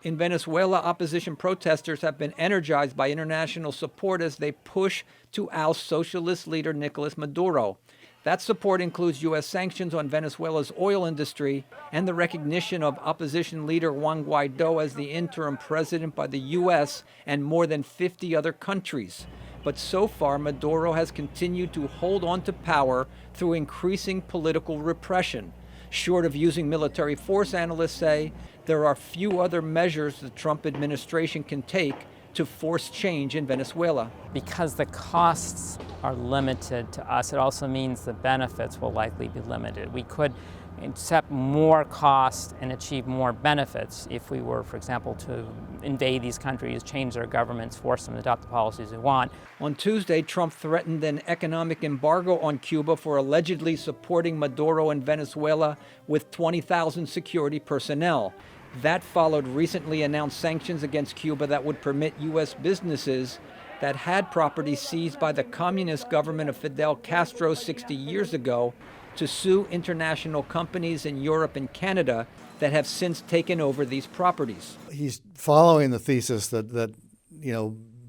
In Venezuela, opposition protesters have been energized by international support as they push to oust socialist leader Nicolas Maduro. That support includes U.S. sanctions on Venezuela's oil industry and the recognition of opposition leader Juan Guaido as the interim president by the U.S. and more than 50 other countries. But so far, Maduro has continued to hold on to power through increasing political repression. Short of using military force, analysts say, there are few other measures the Trump administration can take to force change in Venezuela. Because the costs are limited to us, it also means the benefits will likely be limited. We could accept more cost and achieve more benefits if we were, for example, to invade these countries, change their governments, force them to adopt the policies we want. On Tuesday, Trump threatened an economic embargo on Cuba for allegedly supporting Maduro in Venezuela with 20,000 security personnel. That followed recently announced sanctions against Cuba that would permit U.S. businesses that had property seized by the communist government of Fidel Castro 60 years ago to sue international companies in Europe and Canada that have since taken over these properties. He's following the thesis that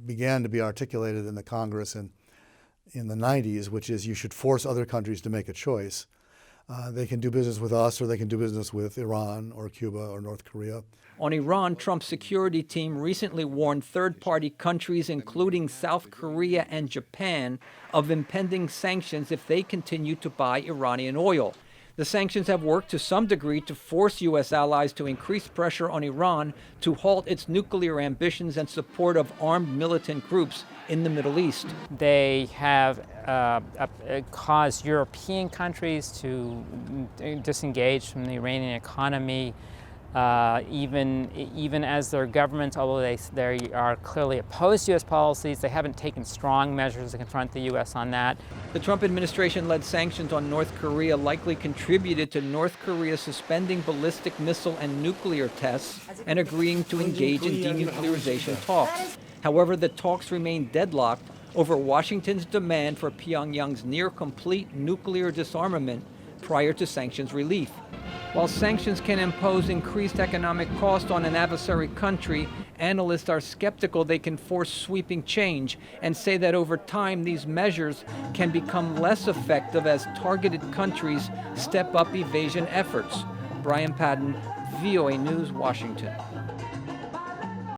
began to be articulated in the Congress in the 90s, which is you should force other countries to make a choice. They can do business with us, or they can do business with Iran or Cuba or North Korea. On Iran, Trump's security team recently warned third-party countries, including South Korea and Japan, of impending sanctions if they continue to buy Iranian oil. The sanctions have worked to some degree to force U.S. allies to increase pressure on Iran to halt its nuclear ambitions and support of armed militant groups in the Middle East. They have caused European countries to disengage from the Iranian economy, even as their governments, although they are clearly opposed to U.S. policies, they haven't taken strong measures to confront the U.S. on that. The Trump administration-led sanctions on North Korea likely contributed to North Korea suspending ballistic missile and nuclear tests and agreeing to engage in denuclearization talks. However, the talks remain deadlocked over Washington's demand for Pyongyang's near-complete nuclear disarmament prior to sanctions relief. While sanctions can impose increased economic cost on an adversary country, analysts are skeptical they can force sweeping change and say that over time these measures can become less effective as targeted countries step up evasion efforts. Brian Padden, VOA News, Washington.